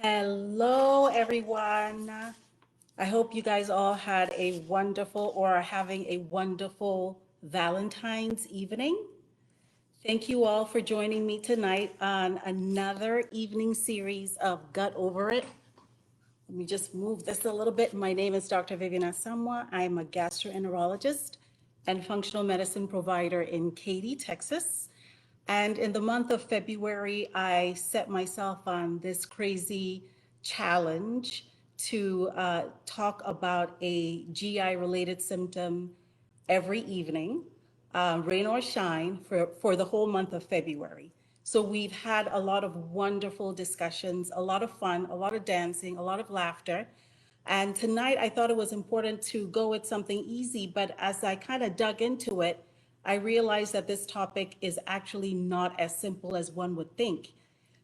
Hello, everyone. I hope you guys all had a wonderful or are having a wonderful Valentine's evening. Thank you all for joining me tonight on another evening series of Gut Over It. Let me just move this a little bit. My name is Dr. Vivian Asamoah. I'm a gastroenterologist and functional medicine provider in Katy, Texas. And in the month of February, I set myself on this crazy challenge to talk about a GI related symptom every evening, rain or shine, for the whole month of February. So we've had a lot of wonderful discussions, a lot of fun, a lot of dancing, a lot of laughter. And tonight I thought it was important to go with something easy, but as I kind of dug into it, I realized that this topic is actually not as simple as one would think.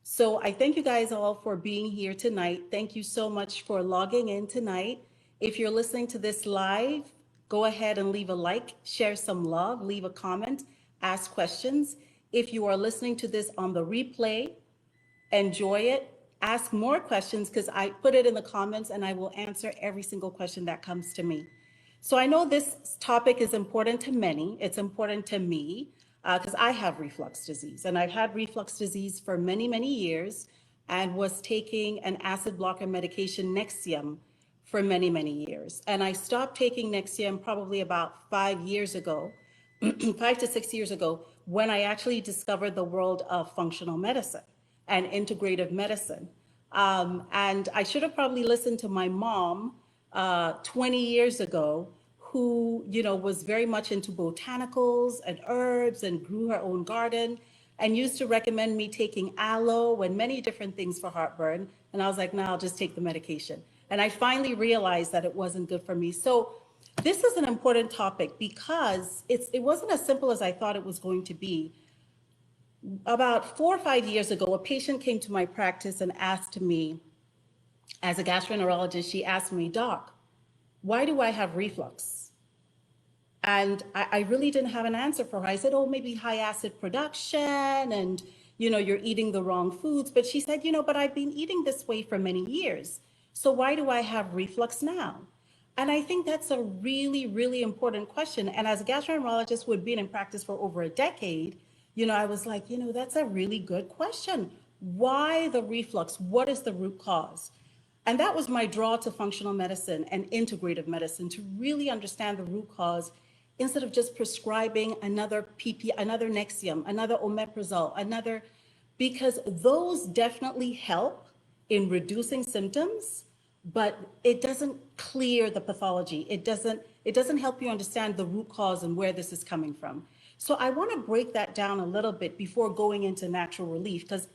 So I thank you guys all for being here tonight. Thank you so much for logging in tonight. If you're listening to this live, go ahead and leave a like, share some love, leave a comment, ask questions. If you are listening to this on the replay, enjoy it, ask more questions because I put it in the comments and I will answer every single question that comes to me. So I know this topic is important to many. It's important to me because I have reflux disease and I've had reflux disease for many, many years and was taking an acid blocker medication, Nexium, for many, many years. And I stopped taking Nexium probably about 5 years ago, 5 to 6 years ago, when I actually discovered the world of functional medicine and integrative medicine. And I should have probably listened to my mom 20 years ago, who, was very much into botanicals and herbs and grew her own garden and used to recommend me taking aloe and many different things for heartburn. And I was like, no, I'll just take the medication. And I finally realized that it wasn't good for me. So this is an important topic because it wasn't as simple as I thought it was going to be. About 4 or 5 years ago, a patient came to my practice and asked me, as a gastroenterologist, she asked me, Doc, why do I have reflux? And I really didn't have an answer for her. I said, oh, maybe high acid production and, you're eating the wrong foods. But she said, but I've been eating this way for many years. So why do I have reflux now? And I think that's a really, really important question. And as a gastroenterologist who had been in practice for over a decade, I was like, that's a really good question. Why the reflux? What is the root cause? And that was my draw to functional medicine and integrative medicine, to really understand the root cause instead of just prescribing another another Nexium, another omeprazole, because those definitely help in reducing symptoms, but it doesn't clear the pathology. It doesn't help you understand the root cause and where this is coming from. So I want to break that down a little bit before going into natural relief, because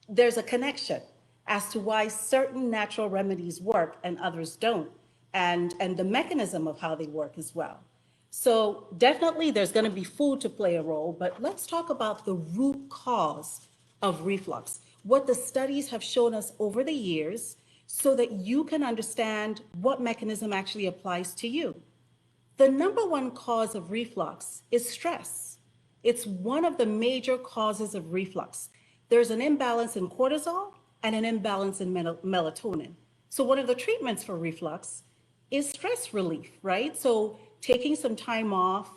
there's a connection as to why certain natural remedies work and others don't, and the mechanism of how they work as well. So definitely there's going to be food to play a role, but let's talk about the root cause of reflux, what the studies have shown us over the years, so that you can understand what mechanism actually applies to you. The number one cause of reflux is stress. It's one of the major causes of reflux. There's an imbalance in cortisol and an imbalance in melatonin. So one of the treatments for reflux is stress relief, right? So taking some time off,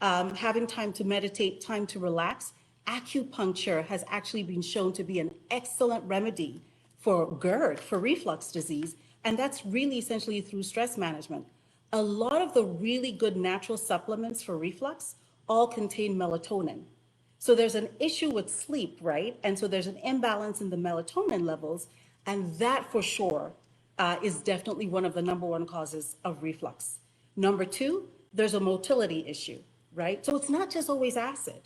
having time to meditate, time to relax. Acupuncture has actually been shown to be an excellent remedy for GERD, for reflux disease, and that's really essentially through stress management. A lot of the really good natural supplements for reflux all contain melatonin. So there's an issue with sleep, right? And so there's an imbalance in the melatonin levels, and that for sure is definitely one of the number one causes of reflux. Number two, there's a motility issue, right? So it's not just always acid.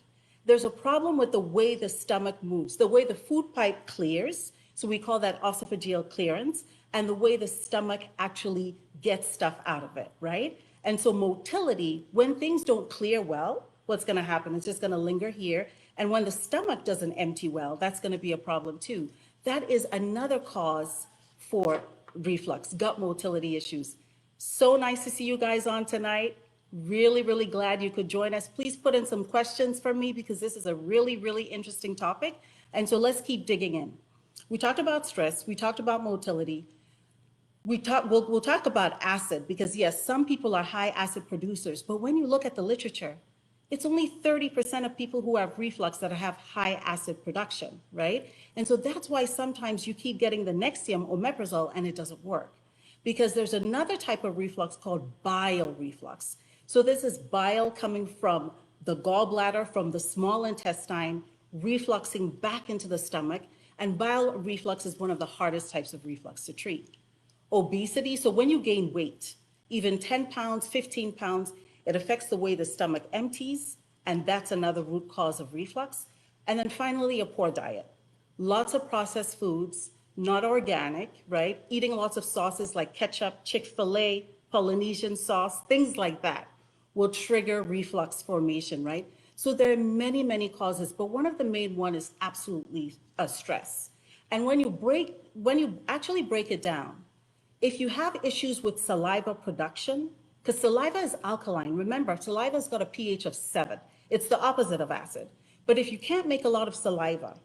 There's a problem with the way the stomach moves, the way the food pipe clears. So we call that esophageal clearance, and the way the stomach actually gets stuff out of it, right? And so motility, when things don't clear well, what's going to happen? It's just going to linger here. And when the stomach doesn't empty well, that's going to be a problem too. That is another cause for reflux, gut motility issues. So nice to see you guys on tonight. Really, really glad you could join us. Please put in some questions for me because this is a really, really interesting topic. And so let's keep digging in. We talked about stress, we talked about motility, we'll talk about acid because yes, some people are high acid producers, but when you look at the literature, it's only 30% of people who have reflux that have high acid production, right? And so that's why sometimes you keep getting the Nexium or omeprazole and it doesn't work. Because there's another type of reflux called bile reflux. So this is bile coming from the gallbladder, from the small intestine, refluxing back into the stomach. And bile reflux is one of the hardest types of reflux to treat. Obesity, so when you gain weight, even 10 pounds, 15 pounds, it affects the way the stomach empties, and that's another root cause of reflux. And then finally, a poor diet. Lots of processed foods, not organic, right? Eating lots of sauces like ketchup, Chick-fil-A, Polynesian sauce, things like that will trigger reflux formation, right? So there are many, many causes, but one of the main one is absolutely stress. And when you actually break it down, if you have issues with saliva production, because saliva is alkaline, remember, saliva's got a pH of 7. It's the opposite of acid. But if you can't make a lot of saliva,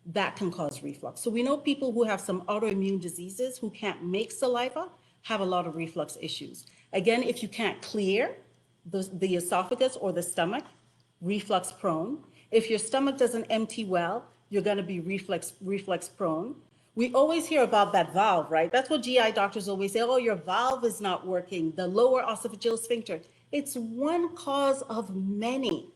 that can cause reflux. So we know people who have some autoimmune diseases who can't make saliva have a lot of reflux issues. Again, if you can't clear the esophagus or the stomach, reflux prone. If your stomach doesn't empty well, you're going to be reflux prone. We always hear about that valve, right? That's what GI doctors always say, oh, your valve is not working, the lower esophageal sphincter. It's one cause of many.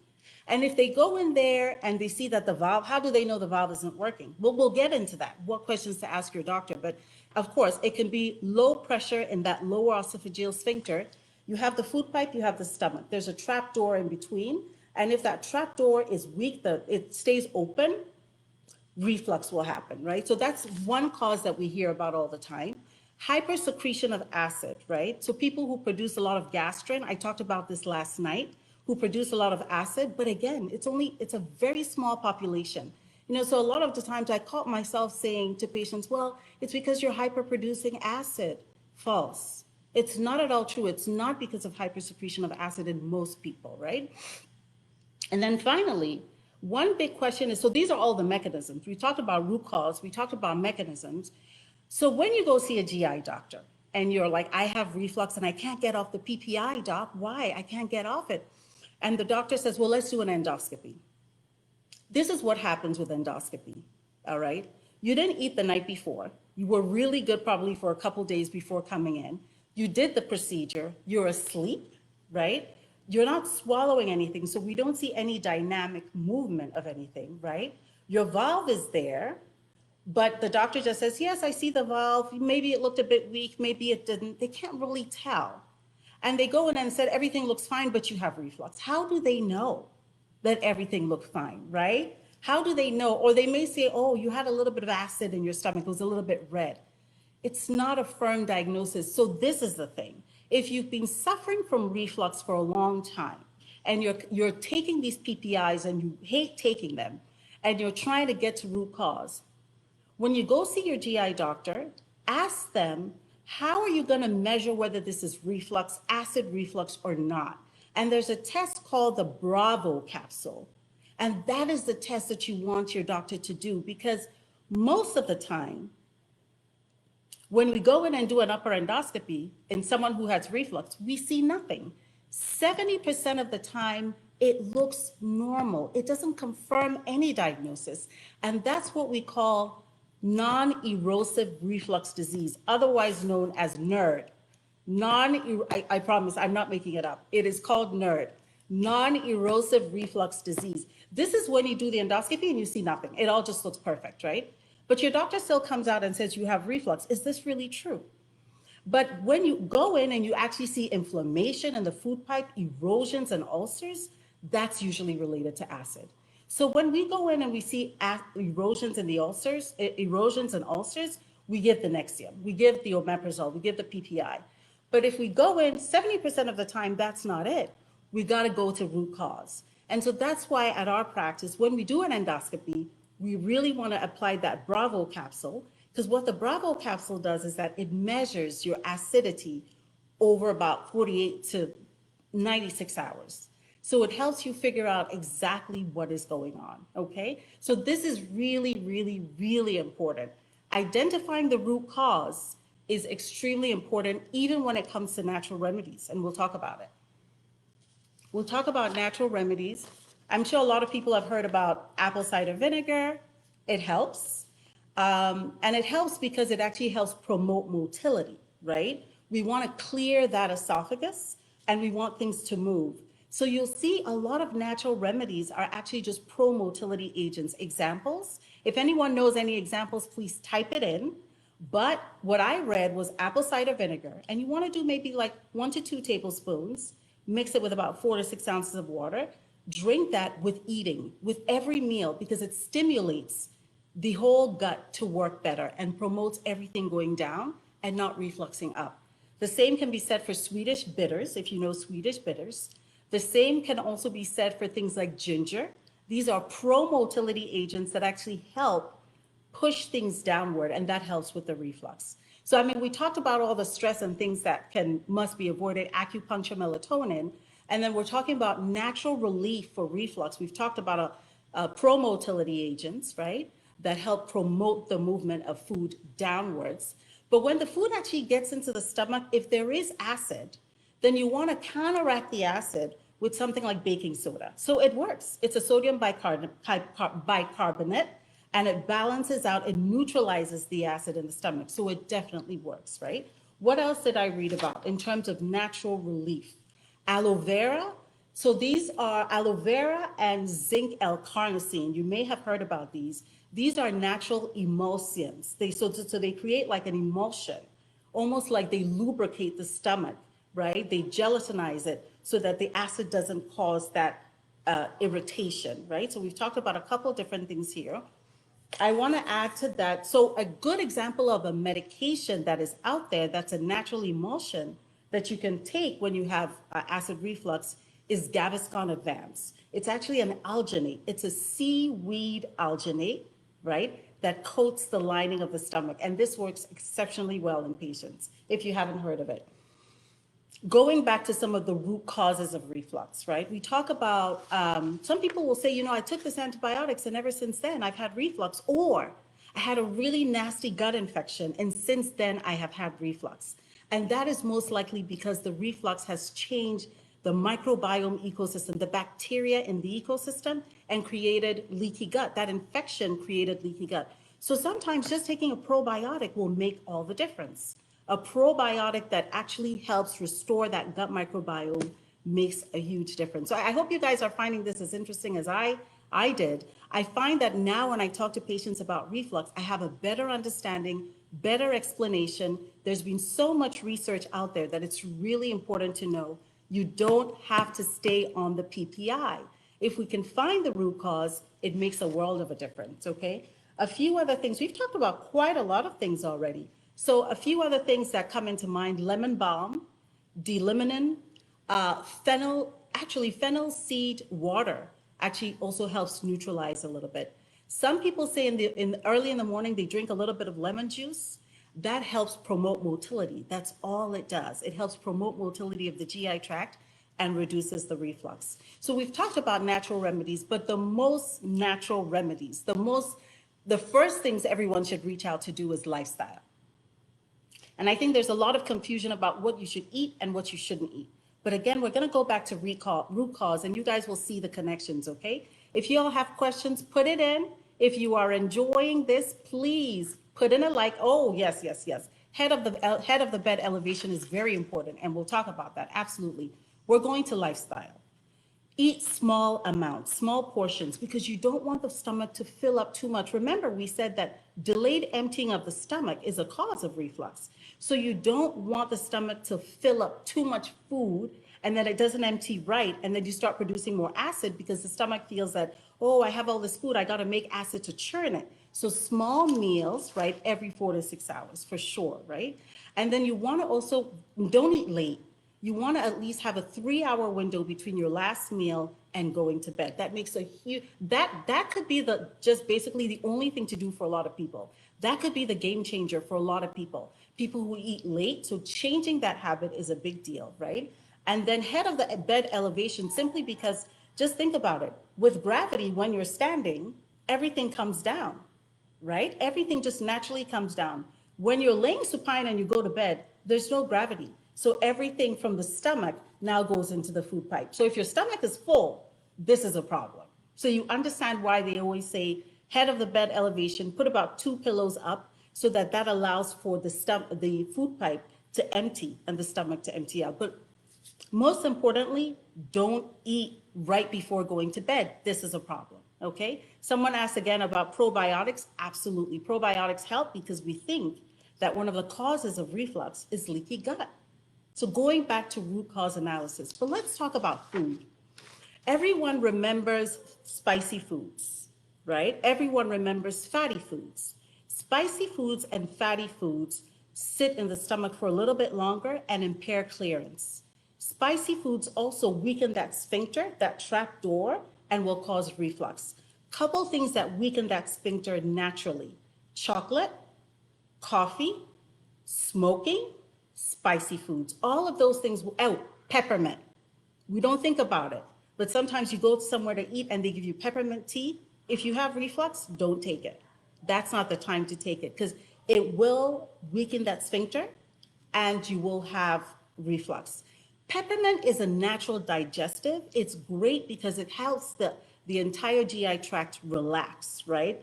And if they go in there and they see that the valve, how do they know the valve isn't working? Well, we'll get into that, what questions to ask your doctor. But of course, it can be low pressure in that lower esophageal sphincter. You have the food pipe, you have the stomach. There's a trap door in between. And if that trap door is weak, it stays open, reflux will happen, right? So that's one cause that we hear about all the time. Hypersecretion of acid, right? So people who produce a lot of gastrin, I talked about this last night, who produce a lot of acid, but again, it's a very small population. So a lot of the times I caught myself saying to patients, well, it's because you're hyperproducing acid. False. It's not at all true. It's not because of hypersecretion of acid in most people, right? And then finally, one big question is, so these are all the mechanisms. We talked about root cause, we talked about mechanisms. So when you go see a GI doctor and you're like, I have reflux and I can't get off the PPI, doc, why? I can't get off it. And the doctor says, well, let's do an endoscopy. This is what happens with endoscopy, all right? You didn't eat the night before. You were really good probably for a couple days before coming in. You did the procedure, you're asleep, right? You're not swallowing anything, so we don't see any dynamic movement of anything, right? Your valve is there, but the doctor just says, yes, I see the valve. Maybe it looked a bit weak, maybe it didn't. They can't really tell. And they go in and said, everything looks fine, but you have reflux. How do they know that everything looked fine, right? How do they know? Or they may say, oh, you had a little bit of acid in your stomach, it was a little bit red. It's not a firm diagnosis. So this is the thing. If you've been suffering from reflux for a long time and you're taking these PPIs and you hate taking them and you're trying to get to root cause, when you go see your GI doctor, ask them, how are you going to measure whether this is reflux, acid reflux or not? And there's a test called the Bravo capsule. And that is the test that you want your doctor to do, because most of the time, when we go in and do an upper endoscopy in someone who has reflux, we see nothing. 70% of the time, it looks normal. It doesn't confirm any diagnosis. And that's what we call non-erosive reflux disease, otherwise known as NERD. I promise, I'm not making it up. It is called NERD, non-erosive reflux disease. This is when you do the endoscopy and you see nothing. It all just looks perfect, right? But your doctor still comes out and says you have reflux. Is this really true? But when you go in and you actually see inflammation in the food pipe, erosions and ulcers, that's usually related to acid. So when we go in and we see erosions in the ulcers, we give the Nexium, we give the omeprazole, we give the PPI. But if we go in, 70% of the time, that's not it. We got to go to root cause. And so that's why at our practice, when we do an endoscopy, we really want to apply that Bravo capsule, because what the Bravo capsule does is that it measures your acidity over about 48 to 96 hours. So it helps you figure out exactly what is going on, okay? So this is really, really, really important. identifying the root cause is extremely important, even when it comes to natural remedies, and we'll talk about it. We'll talk about natural remedies. I'm sure a lot of people have heard about apple cider vinegar. It helps. And it helps because it actually helps promote motility, right? We want to clear that esophagus and we want things to move. So you'll see a lot of natural remedies are actually just pro-motility agents. Examples, if anyone knows any examples, please type it in. But what I read was apple cider vinegar, and you want to do maybe like 1 to 2 tablespoons, mix it with about 4 to 6 ounces of water, drink that with eating, with every meal, because it stimulates the whole gut to work better and promotes everything going down and not refluxing up. The same can be said for Swedish bitters, if you know Swedish bitters. The same can also be said for things like ginger. These are pro-motility agents that actually help push things downward, and that helps with the reflux. So, I mean, we talked about all the stress and things that must be avoided, acupuncture, melatonin, and then we're talking about natural relief for reflux. We've talked about pro-motility agents, right, that help promote the movement of food downwards. But when the food actually gets into the stomach, if there is acid, then you want to counteract the acid with something like baking soda. So it works. It's a sodium bicarbonate, and it balances out and neutralizes the acid in the stomach. So it definitely works, right? What else did I read about in terms of natural relief? Aloe vera. So these are aloe vera and zinc L-carnosine. You may have heard about these. These are natural emulsions. So they create like an emulsion, almost like they lubricate the stomach, right? They gelatinize it so that the acid doesn't cause that irritation, right? So we've talked about a couple of different things here. I want to add to that. So a good example of a medication that is out there that's a natural emulsion that you can take when you have acid reflux is Gaviscon Advance. It's actually an alginate. It's a seaweed alginate, right, that coats the lining of the stomach. And this works exceptionally well in patients, if you haven't heard of it. Going back to some of the root causes of reflux, right? We talk about, some people will say, you know, I took this antibiotics and ever since then I've had reflux, or I had a really nasty gut infection and since then I have had reflux. And that is most likely because the reflux has changed the microbiome ecosystem, the bacteria in the ecosystem, and created leaky gut. That infection created leaky gut. So sometimes just taking a probiotic will make all the difference. A probiotic that actually helps restore that gut microbiome makes a huge difference. So I hope you guys are finding this as interesting as I did. I find that now when I talk to patients about reflux, I have a better understanding, better explanation. There's been so much research out there that it's really important to know you don't have to stay on the PPI. If we can find the root cause, it makes a world of a difference, okay? A few other things. We've talked about quite a lot of things already. So a few other things that come into mind: lemon balm, D-limonene, fennel seed water actually also helps neutralize a little bit. Some people say early in the morning they drink a little bit of lemon juice. That helps promote motility. That's all it does. It helps promote motility of the GI tract and reduces the reflux. So we've talked about natural remedies, but the most natural remedies, the first things everyone should reach out to do is lifestyle. And I think there's a lot of confusion about what you should eat and what you shouldn't eat. But again, we're going to go back to root cause, and you guys will see the connections, okay? If you all have questions, put it in. If you are enjoying this, please put in a like. Oh, yes, yes, yes. Head of the bed elevation is very important, and we'll talk about that. Absolutely. We're going to lifestyle. Eat small amounts, small portions, because you don't want the stomach to fill up too much. Remember, we said that delayed emptying of the stomach is a cause of reflux. So you don't want the stomach to fill up too much food and then it doesn't empty right, and then you start producing more acid because the stomach feels that, oh, I have all this food, I got to make acid to churn it. So small meals, right, every 4 to 6 hours for sure, right? And then you want to also, don't eat late. You want to at least have a 3-hour window between your last meal and going to bed. That makes a huge, that could be just basically the only thing to do for a lot of people. That could be the game changer for a lot of people who eat late. So changing that habit is a big deal, right? And then head of the bed elevation, simply because, just think about it. With gravity, when you're standing, everything comes down, right? Everything just naturally comes down. When you're laying supine and you go to bed, there's no gravity. So everything from the stomach now goes into the food pipe. So if your stomach is full, this is a problem. So you understand why they always say head of the bed elevation, put about 2 pillows up so that that allows for the food pipe to empty and the stomach to empty out. But most importantly, don't eat right before going to bed. This is a problem, okay? Someone asked again about probiotics. Absolutely. Probiotics help because we think that one of the causes of reflux is leaky gut. So going back to root cause analysis, but let's talk about food. Everyone remembers spicy foods, right? Everyone remembers fatty foods. Spicy foods and fatty foods sit in the stomach for a little bit longer and impair clearance. Spicy foods also weaken that sphincter, that trap door, and will cause reflux. Couple things that weaken that sphincter naturally: chocolate, coffee, smoking, spicy foods. All of those things, peppermint. We don't think about it, but sometimes you go somewhere to eat and they give you peppermint tea. If you have reflux, don't take it. That's not the time to take it because it will weaken that sphincter and you will have reflux. Peppermint is a natural digestive. It's great because it helps the entire GI tract relax, right?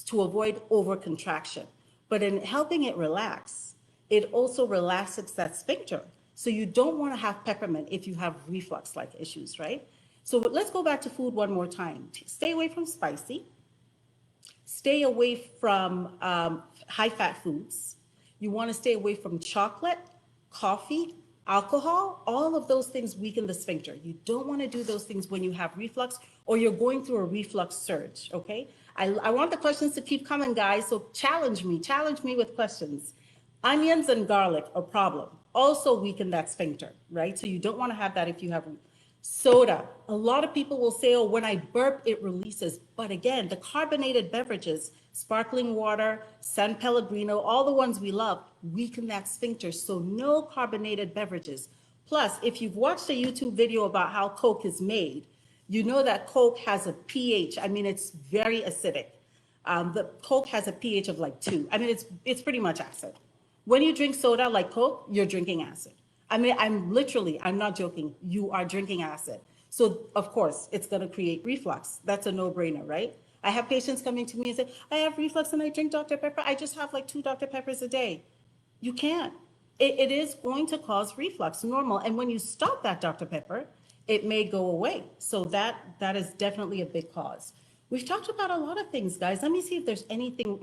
To avoid overcontraction. But in helping it relax, it also relaxes that sphincter. So you don't want to have peppermint if you have reflux-like issues, right? So let's go back to food one more time. Stay away from spicy. Stay away from high-fat foods. You want to stay away from chocolate, coffee, alcohol. All of those things weaken the sphincter. You don't want to do those things when you have reflux or you're going through a reflux surge, okay? I want the questions to keep coming, guys, so challenge me with questions. Onions and garlic, a problem. Also weaken that sphincter, right? So you don't want to have that if you have soda. A lot of people will say, oh, when I burp, it releases. But again, the carbonated beverages, sparkling water, San Pellegrino, all the ones we love, weaken that sphincter. So no carbonated beverages. Plus, if you've watched a YouTube video about how Coke is made, you know that Coke has a pH. I mean, it's very acidic. The Coke has a pH of like 2. I mean, it's pretty much acid. When you drink soda like Coke, you're drinking acid. I mean, I'm not joking. You are drinking acid. So of course, it's going to create reflux. That's a no-brainer, right? I have patients coming to me and say, I have reflux and I drink Dr. Pepper. I just have like 2 Dr. Peppers a day. You can't. It is going to cause reflux, normal. And when you stop that Dr. Pepper, it may go away. So that is definitely a big cause. We've talked about a lot of things, guys. Let me see if there's anything.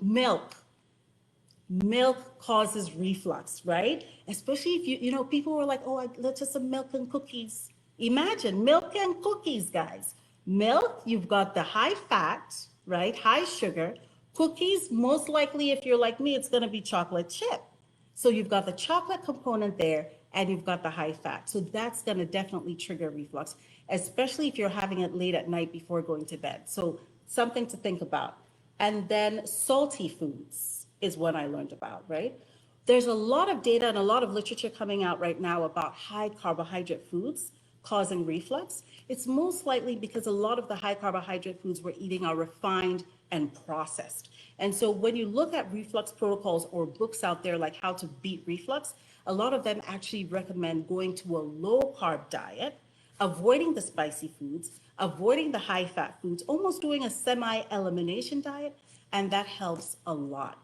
Milk causes reflux, right? Especially if you know, people were like, oh, let's just some milk and cookies. Imagine milk and cookies, guys. Milk, you've got the high fat, right? High sugar. Cookies, most likely, if you're like me, it's going to be chocolate chip. So you've got the chocolate component there and you've got the high fat. So that's going to definitely trigger reflux, especially if you're having it late at night before going to bed. So something to think about. And then salty foods is what I learned about, right? There's a lot of data and a lot of literature coming out right now about high carbohydrate foods causing reflux. It's most likely because a lot of the high carbohydrate foods we're eating are refined and processed. And so when you look at reflux protocols or books out there like How to Beat Reflux, a lot of them actually recommend going to a low carb diet, avoiding the spicy foods, avoiding the high fat foods, almost doing a semi-elimination diet, and that helps a lot.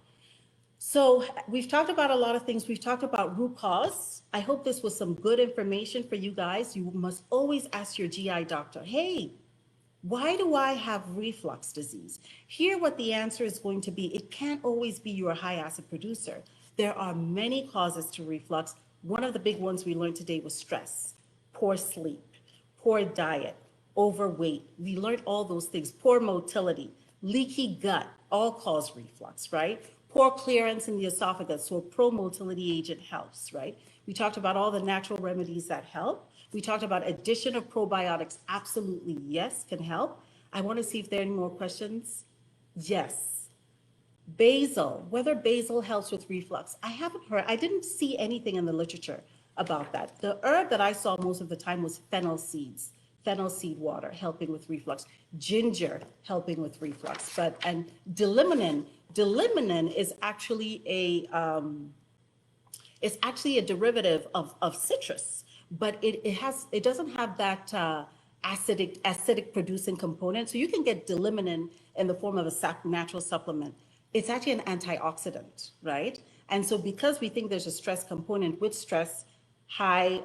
So we've talked about a lot of things. We've talked about root cause. I hope this was some good information for you guys. You must always ask your GI doctor, hey, why do I have reflux disease? Here what the answer is going to be. It can't always be your high acid producer. There are many causes to reflux. One of the big ones we learned today was stress, poor sleep, poor diet, overweight. We learned all those things. Poor motility, leaky gut, all cause reflux, right? Poor clearance in the esophagus, so a pro-motility agent helps, right? We talked about all the natural remedies that help. We talked about addition of probiotics, absolutely, yes, can help. I want to see if there are any more questions. Yes. Basil, whether basil helps with reflux. I haven't heard, I didn't see anything in the literature about that. The herb that I saw most of the time was fennel seeds, fennel seed water helping with reflux, ginger helping with reflux, and diliminin Deliminin is actually a derivative of citrus, but it doesn't have that acidic producing component. So you can get deliminin in the form of a natural supplement. It's actually an antioxidant, right? And so because we think there's a stress component with stress, high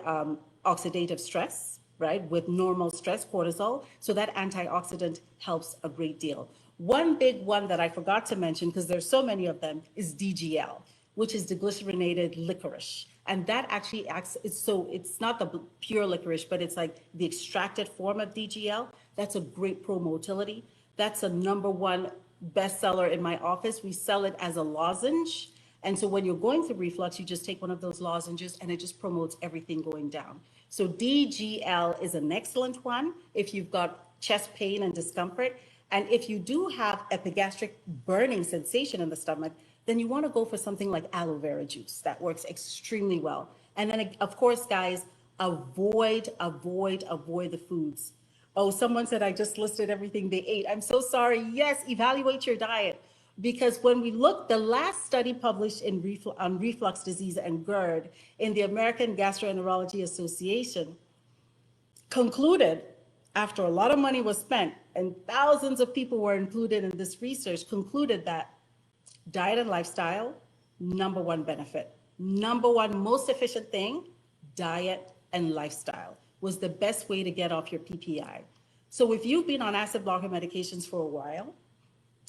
oxidative stress, right, with normal stress, cortisol, so that antioxidant helps a great deal. One big one that I forgot to mention, because there's so many of them, is DGL, which is deglycerinated licorice. And that actually acts, it's not the pure licorice, but it's like the extracted form of DGL. That's a great pro-motility. That's a #1 bestseller in my office. We sell it as a lozenge. And so when you're going through reflux, you just take one of those lozenges and it just promotes everything going down. So DGL is an excellent one if you've got chest pain and discomfort. And if you do have epigastric burning sensation in the stomach, then you want to go for something like aloe vera juice. That works extremely well. And then, of course, guys, avoid the foods. Oh, someone said I just listed everything they ate. I'm so sorry. Yes, evaluate your diet. Because when we look, the last study published on reflux disease and GERD in the American Gastroenterology Association concluded, after a lot of money was spent and thousands of people were included in this research, concluded that diet and lifestyle, #1 benefit. #1 most efficient thing, diet and lifestyle was the best way to get off your PPI. So if you've been on acid blocker medications for a while,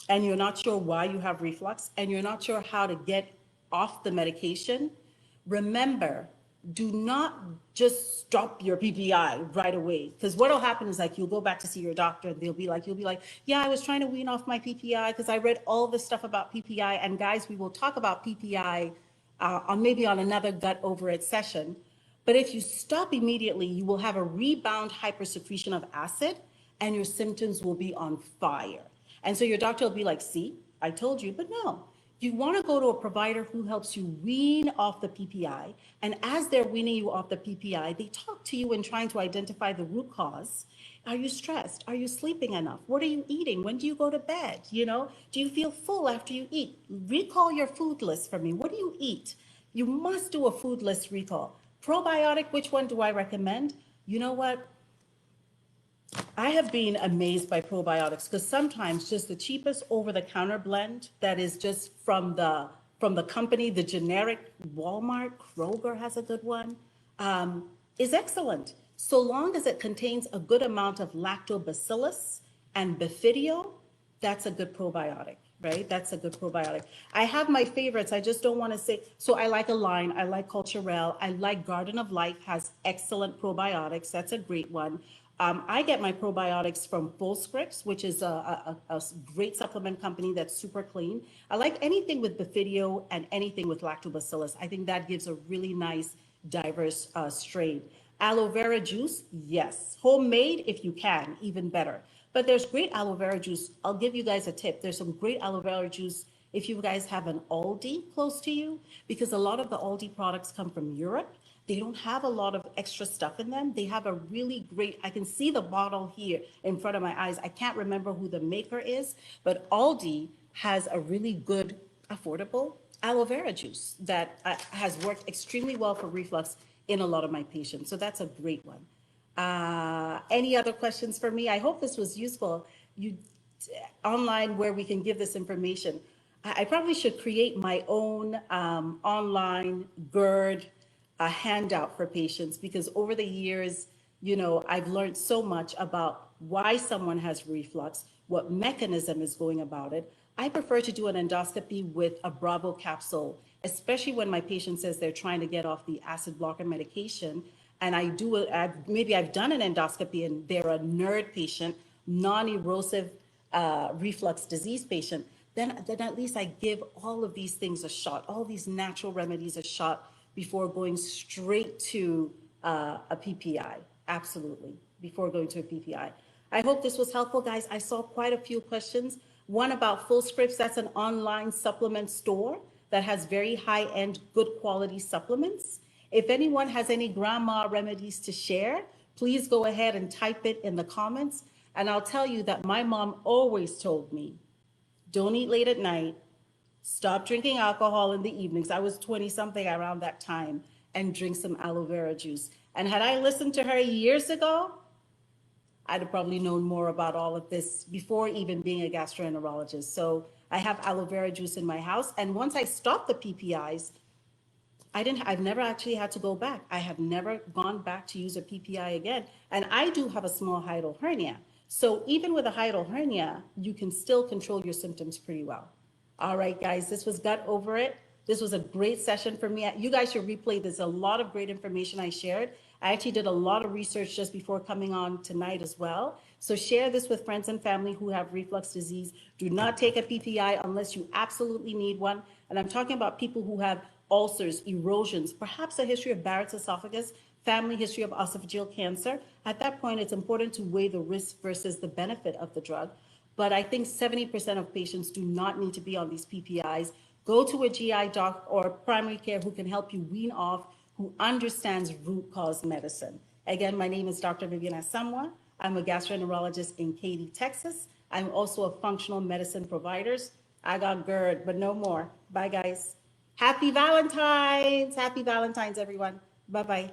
and you're not sure why you have reflux, and you're not sure how to get off the medication, remember, do not just stop your PPI right away. Because what'll happen is like you'll go back to see your doctor and you'll be like, yeah, I was trying to wean off my PPI because I read all this stuff about PPI. And guys, we will talk about PPI on another gut over it session. But if you stop immediately, you will have a rebound hypersecretion of acid and your symptoms will be on fire. And so your doctor will be like, see, I told you, but no. You want to go to a provider who helps you wean off the PPI. And as they're weaning you off the PPI, they talk to you and trying to identify the root cause. Are you stressed? Are you sleeping enough? What are you eating? When do you go to bed? Do you feel full after you eat? Recall your food list for me. What do you eat? You must do a food list recall. Probiotic, which one do I recommend? You know what? I have been amazed by probiotics because sometimes just the cheapest over-the-counter blend that is just from the company, the generic Walmart, Kroger has a good one, is excellent. So long as it contains a good amount of lactobacillus and bifidio, that's a good probiotic, right? That's a good probiotic. I have my favorites. I just don't want to say, so I like Align, I like Culturelle, I like Garden of Life has excellent probiotics. That's a great one. I get my probiotics from Fullscripts, which is a great supplement company that's super clean. I like anything with bifidio and anything with lactobacillus. I think that gives a really nice, diverse strain. Aloe vera juice, yes. Homemade, if you can, even better. But there's great aloe vera juice. I'll give you guys a tip. There's some great aloe vera juice if you guys have an Aldi close to you, because a lot of the Aldi products come from Europe. They don't have a lot of extra stuff in them. They have a really great, I can see the bottle here in front of my eyes. I can't remember who the maker is, but Aldi has a really good, affordable aloe vera juice that has worked extremely well for reflux in a lot of my patients. So that's a great one. Any other questions for me? I hope this was useful. Online where we can give this information. I probably should create my own online GERD a handout for patients, because over the years, I've learned so much about why someone has reflux, what mechanism is going about it. I prefer to do an endoscopy with a Bravo capsule, especially when my patient says they're trying to get off the acid blocker medication. And maybe I've done an endoscopy and they're a NERD patient, non-erosive reflux disease patient. Then at least I give all of these things a shot, all these natural remedies a shot, before going straight to a PPI. Absolutely, before going to a PPI. I hope this was helpful, guys. I saw quite a few questions. One about Fullscripts, that's an online supplement store that has very high-end, good quality supplements. If anyone has any grandma remedies to share, please go ahead and type it in the comments. And I'll tell you that my mom always told me, don't eat late at night, stop drinking alcohol in the evenings. I was 20 something around that time, and drink some aloe vera juice. And had I listened to her years ago, I'd have probably known more about all of this before even being a gastroenterologist. So I have aloe vera juice in my house. And once I stopped the PPIs, I've never actually had to go back. I have never gone back to use a PPI again. And I do have a small hiatal hernia. So even with a hiatal hernia, you can still control your symptoms pretty well. All right, guys, this was Gut Over It. This was a great session for me. You guys should replay this. A lot of great information I shared. I actually did a lot of research just before coming on tonight as well. So share this with friends and family who have reflux disease. Do not take a PPI unless you absolutely need one. And I'm talking about people who have ulcers, erosions, perhaps a history of Barrett's esophagus, family history of esophageal cancer. At that point, it's important to weigh the risk versus the benefit of the drug. But I think 70% of patients do not need to be on these PPIs. Go to a GI doc or primary care who can help you wean off, who understands root cause medicine. Again, my name is Dr. Vivian Asamoah. I'm a gastroenterologist in Katy, Texas. I'm also a functional medicine provider. I got GERD, but no more. Bye, guys. Happy Valentine's. Happy Valentine's, everyone. Bye-bye.